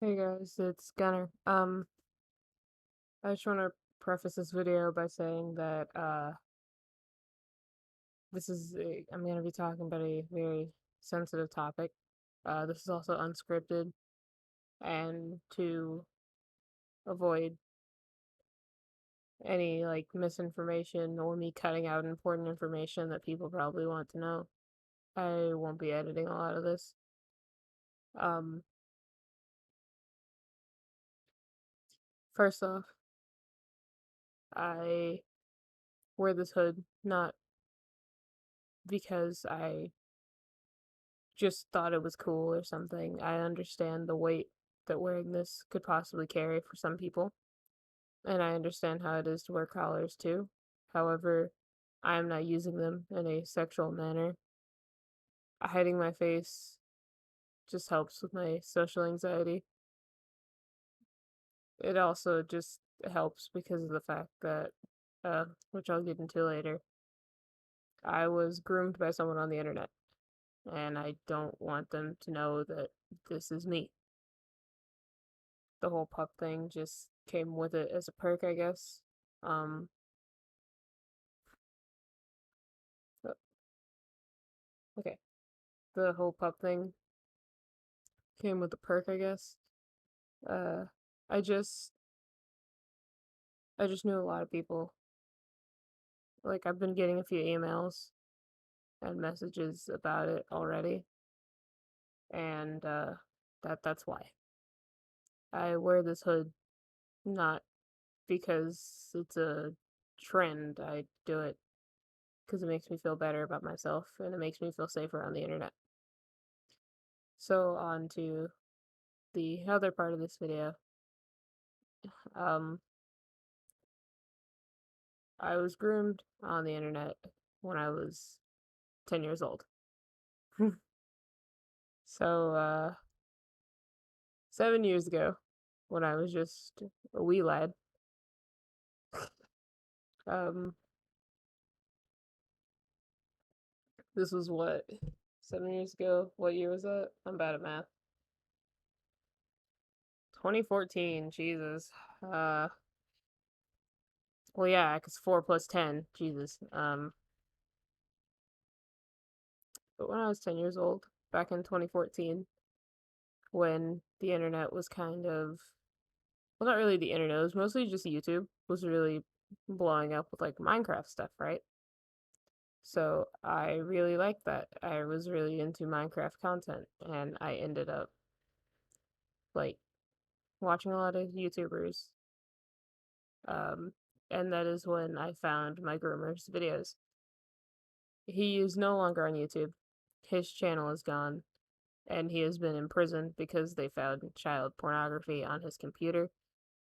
Hey guys, it's Gunner. I just want to preface this video by saying that I'm going to be talking about a very sensitive topic. This is also unscripted, and to avoid any like misinformation or me cutting out important information that people probably want to know, I won't be editing a lot of this. Um, First off, I wear this hood not because I just thought it was cool or something. I understand the weight that wearing this could possibly carry for some people, and I understand how it is to wear collars too. However, I am not using them in a sexual manner. Hiding my face just helps with my social anxiety. It also just helps because of the fact that, which I'll get into later, I was groomed by someone on the internet, and I don't want them to know that this is me. The whole pup thing just came with it as a perk, I guess. Um, uh, okay, the whole pup thing came with a perk, I guess. Uh, I just, I just knew a lot of people. Like I've been getting a few emails and messages about it already, and that's why I wear this hood. Not because it's a trend. I do it because it makes me feel better about myself and it makes me feel safer on the internet. So on to the other part of this video. Um, I was groomed on the internet when I was 10 years old. So, 7 years ago, when I was just a wee lad, um, this was what, 7 years ago? What year was that? I'm bad at math. 2014, Jesus. Well, yeah, because 4 plus 10, Jesus. But when I was 10 years old, back in 2014, when the internet was kind of, well, not really the internet, it was mostly just YouTube, was really blowing up with like Minecraft stuff, right? So I really liked that. I was really into Minecraft content, and I ended up like watching a lot of YouTubers. Um, and that is when I found my groomer's videos. He is no longer on YouTube. His channel is gone, and he has been in prison because they found child pornography on his computer.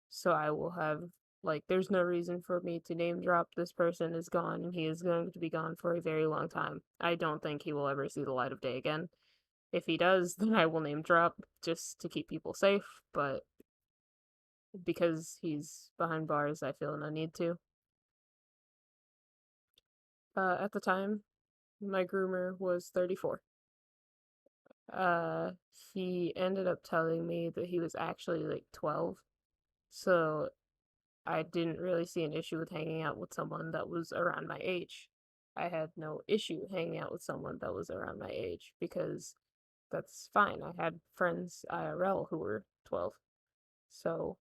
So I will have, like, there's no reason for me to name drop. This person is gone, and he is going to be gone for a very long time. I don't think he will ever see the light of day again. If he does, then I will name drop just to keep people safe, but because he's behind bars, I feel no need to. At the time, my groomer was 34. Uh, he ended up telling me that he was actually like 12, so I didn't really see an issue with hanging out with someone that was around my age. I had no issue hanging out with someone that was around my age because that's fine. I had friends IRL who were 12. So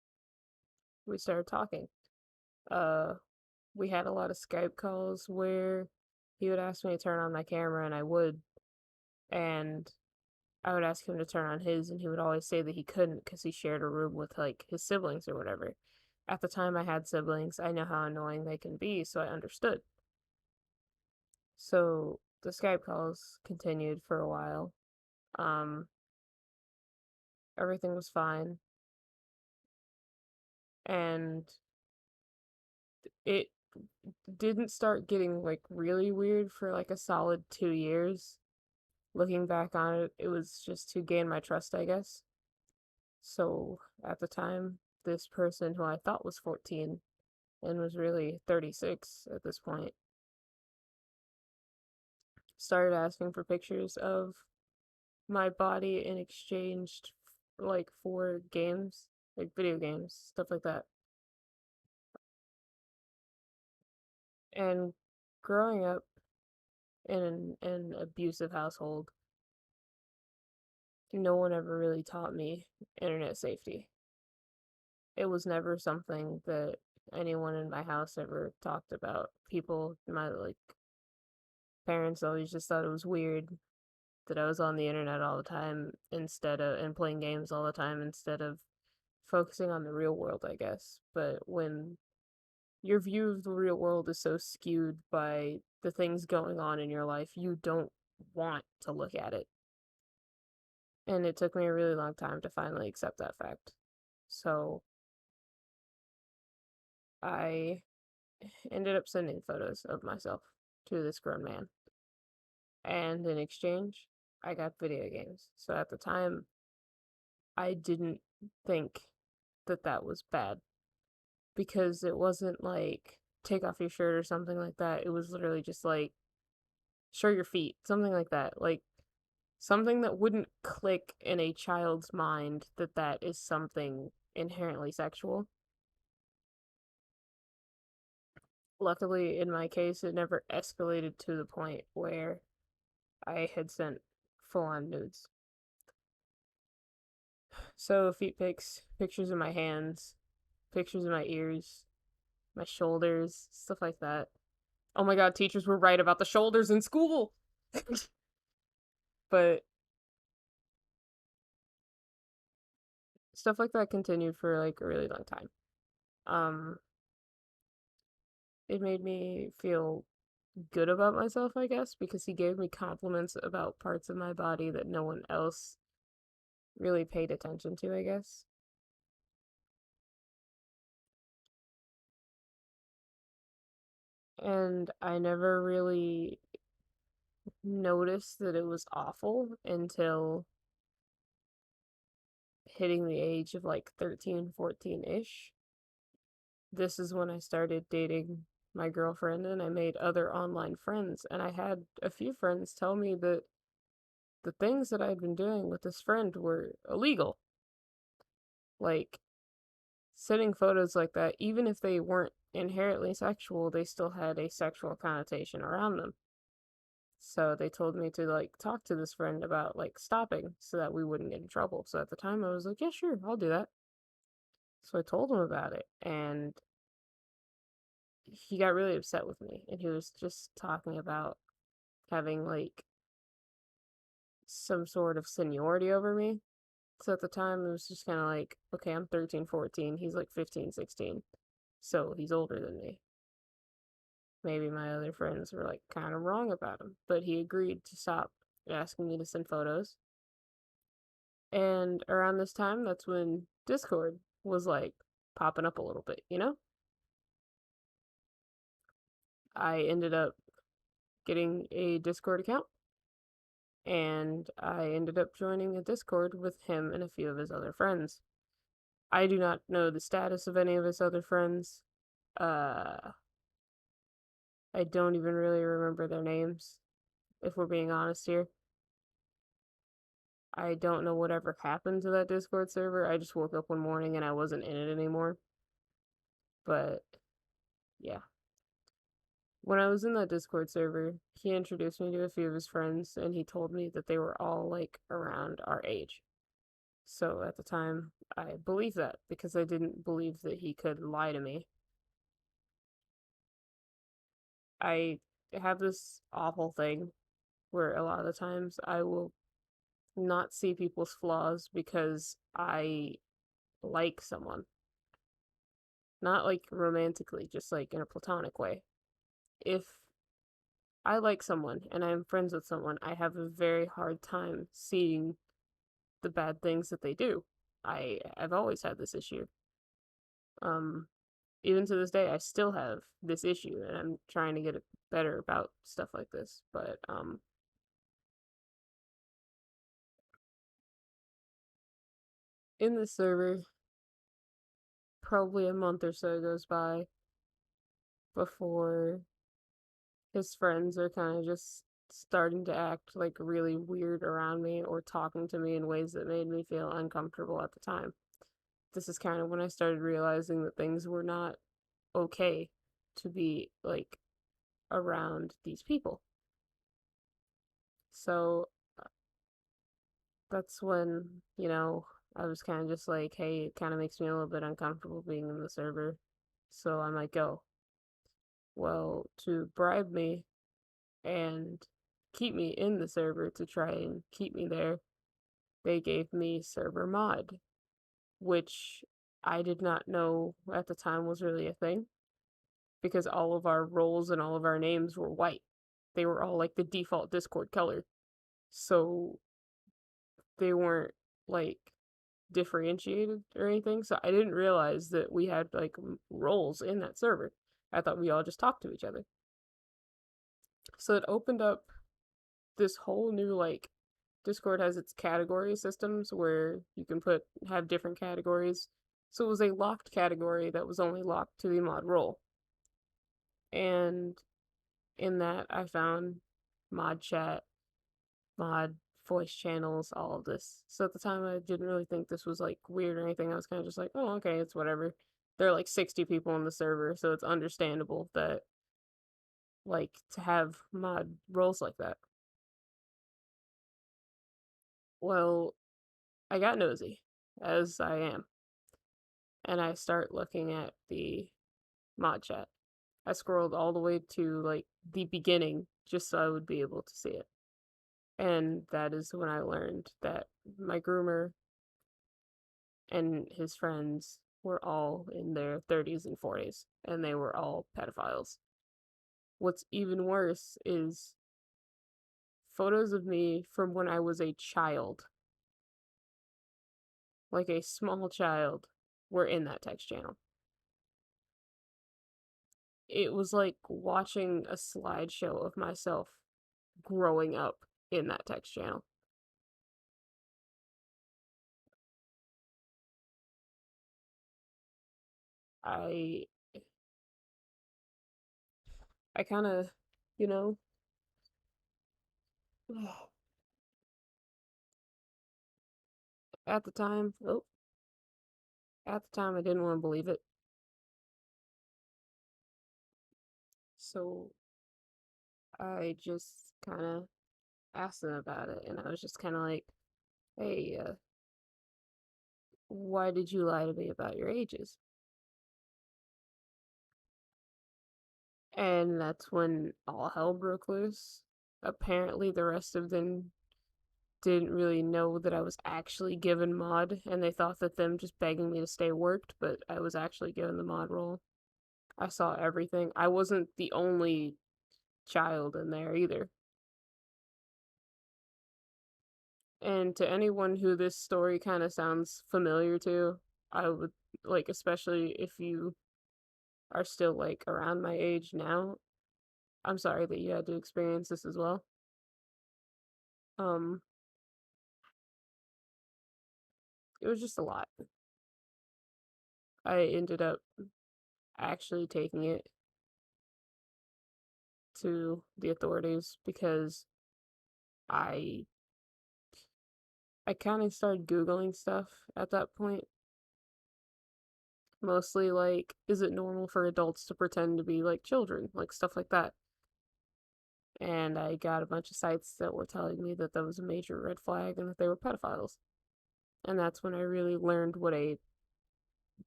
we started talking. Uh we had a lot of Skype calls where he would ask me to turn on my camera and I would, and I would ask him to turn on his, and he would always say that he couldn't because he shared a room with like his siblings or whatever. At the time I had siblings, I know how annoying they can be, so I understood. So the Skype calls continued for a while. Um, Everything was fine, and it didn't start getting like really weird for like a solid 2 years. Looking back on it, it was just to gain my trust, I guess. So at the time, this person who I thought was 14 and was really 36 at this point started asking for pictures of my body in exchange like for games, like video games, stuff like that. And growing up in an abusive household, no one ever really taught me internet safety. It was never something that anyone in my house ever talked about. People, my like parents always just thought it was weird that I was on the internet all the time instead of and playing games all the time instead of focusing on the real world, I guess. But when your view of the real world is so skewed by the things going on in your life, you don't want to look at it. And it took me a really long time to finally accept that fact. So I ended up sending photos of myself to this grown man. And in exchange, I got video games. So at the time, I didn't think that that was bad because it wasn't like take off your shirt or something like that. It was literally just like show your feet, something like that. Like something that wouldn't click in a child's mind that that is something inherently sexual. Luckily, in my case, it never escalated to the point where I had sent full on nudes. So, feet pics, pictures of my hands, pictures of my ears, my shoulders, stuff like that. Oh my god, teachers were right about the shoulders in school! But stuff like that continued for like a really long time. Um, it made me feel good about myself, I guess, because he gave me compliments about parts of my body that no one else really paid attention to, I guess. And I never really noticed that it was awful until hitting the age of like 13, 14-ish. This is when I started dating my girlfriend and I made other online friends. And I had a few friends tell me that the things that I'd been doing with this friend were illegal. Like sending photos like that, even if they weren't inherently sexual, they still had a sexual connotation around them. So they told me to like talk to this friend about like stopping so that we wouldn't get in trouble. So at the time I was like, yeah, sure, I'll do that. So I told him about it and he got really upset with me and he was just talking about having like some sort of seniority over me. So at the time it was just kind of like, okay, I'm 13, 14, he's like 15, 16. So he's older than me. Maybe my other friends were like kind of wrong about him, but he agreed to stop asking me to send photos. And around this time, that's when Discord was like popping up a little bit, you know? I ended up getting a Discord account and I ended up joining a Discord with him and a few of his other friends. I do not know the status of any of his other friends. Uh, I don't even really remember their names, if we're being honest here. I don't know whatever happened to that Discord server. I just woke up one morning and I wasn't in it anymore. But yeah. When I was in that Discord server, he introduced me to a few of his friends and he told me that they were all like around our age. So at the time, I believed that because I didn't believe that he could lie to me. I have this awful thing where a lot of the times I will not see people's flaws because I like someone. Not like romantically, just like in a platonic way. If I like someone and I'm friends with someone, I have a very hard time seeing the bad things that they do. I've always had this issue. Um, Even to this day, I still have this issue, and I'm trying to get it better about stuff like this. But in this server, probably a month or so goes by before his friends are kind of just starting to act like really weird around me or talking to me in ways that made me feel uncomfortable at the time. This is kind of when I started realizing that things were not okay to be like around these people. So that's when, I was kind of just like, hey, it kind of makes me a little bit uncomfortable being in the server. So I might go. Well, to bribe me and keep me in the server to try and keep me there, they gave me server mod, which I did not know at the time was really a thing because all of our roles and all of our names were white. They were all like the default Discord color. So they weren't like differentiated or anything. So I didn't realize that we had like roles in that server. I thought we all just talked to each other. So it opened up this whole new like Discord has its category systems where you can have different categories. So it was a locked category that was only locked to the mod role. And in that I found mod chat, mod voice channels, all of this. So at the time I didn't really think this was like weird or anything. I was kind of just like, oh, okay, it's whatever. There are like 60 people on the server, so it's understandable that like to have mod roles like that. Well, I got nosy, as I am, and I start looking at the mod chat. I scrolled all the way to like the beginning just so I would be able to see it. And that is when I learned that my groomer and his friends were all in their 30s and 40s, and they were all pedophiles. What's even worse is photos of me from when I was a child, like a small child, were in that text channel. It was like watching a slideshow of myself growing up in that text channel. I I kind of, you know, at the time, I didn't want to believe it. So I just kind of asked them about it, and I was just kind of like, "Hey, why did you lie to me about your ages?" And that's when all hell broke loose. Apparently, the rest of them didn't really know that I was actually given mod, and they thought that them just begging me to stay worked, but I was actually given the mod role. I saw everything. I wasn't the only child in there either. And to anyone who this story kind of sounds familiar to, I would like, especially if you are still like around my age now, I'm sorry that you had to experience this as well. Um, it was just a lot. I ended up actually taking it to the authorities because I I kind of started googling stuff at that point. Mostly like, is it normal for adults to pretend to be like children, like stuff like that. And I got a bunch of sites that were telling me that that was a major red flag and that they were pedophiles. And that's when I really learned what a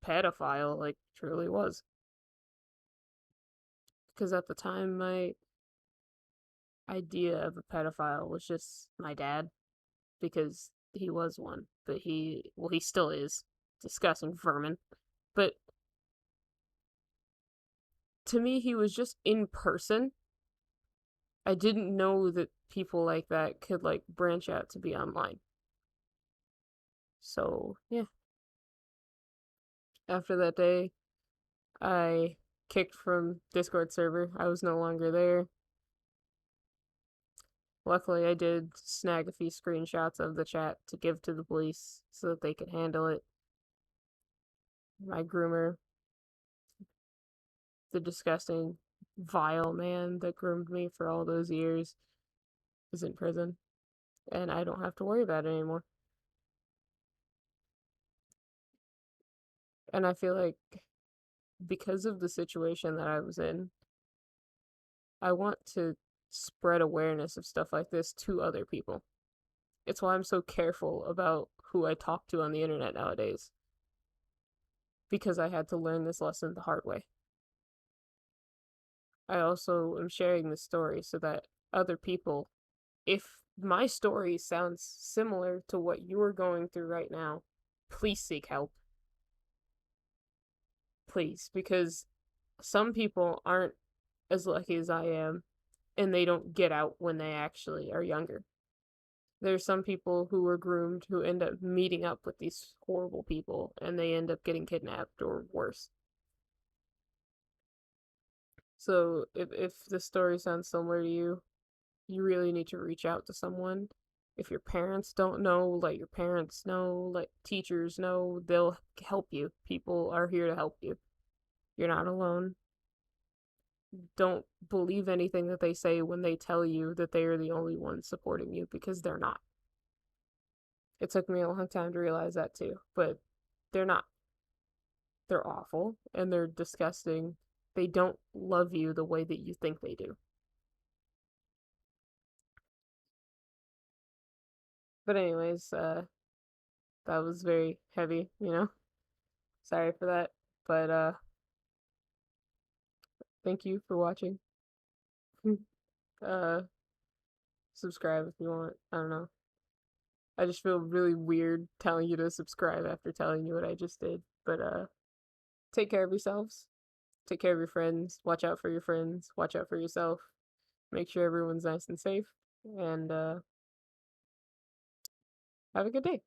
pedophile like truly was. Because at the time, my idea of a pedophile was just my dad, because he was one, but he still is. Disgusting vermin. But to me, he was just in person. I didn't know that people like that could like branch out to be online. So, yeah, after that day, I kicked from Discord server. I was no longer there. Luckily, I did snag a few screenshots of the chat to give to the police so that they could handle it. My groomer, the disgusting, vile man that groomed me for all those years, is in prison, and I don't have to worry about it anymore. And I feel like because of the situation that I was in, I want to spread awareness of stuff like this to other people. It's why I'm so careful about who I talk to on the internet nowadays, because I had to learn this lesson the hard way. I also am sharing this story so that other people, if my story sounds similar to what you're going through right now, please seek help. Please, because some people aren't as lucky as I am and they don't get out when they actually are younger. There's some people who were groomed who end up meeting up with these horrible people and they end up getting kidnapped or worse. So if this story sounds similar to you, you really need to reach out to someone. If your parents don't know, let your parents know, let teachers know, they'll help you. People are here to help you. You're not alone. Don't believe anything that they say when they tell you that they are the only ones supporting you, because they're not. It took me a long time to realize that too, but they're not. They're awful and they're disgusting. They don't love you the way that you think they do. But anyways, that was very heavy. Sorry for that. But thank you for watching. uh Subscribe if you want. I don't know. I just feel really weird telling you to subscribe after telling you what I just did. But take care of yourselves. Take care of your friends. Watch out for your friends. Watch out for yourself. Make sure everyone's nice and safe. And have a good day.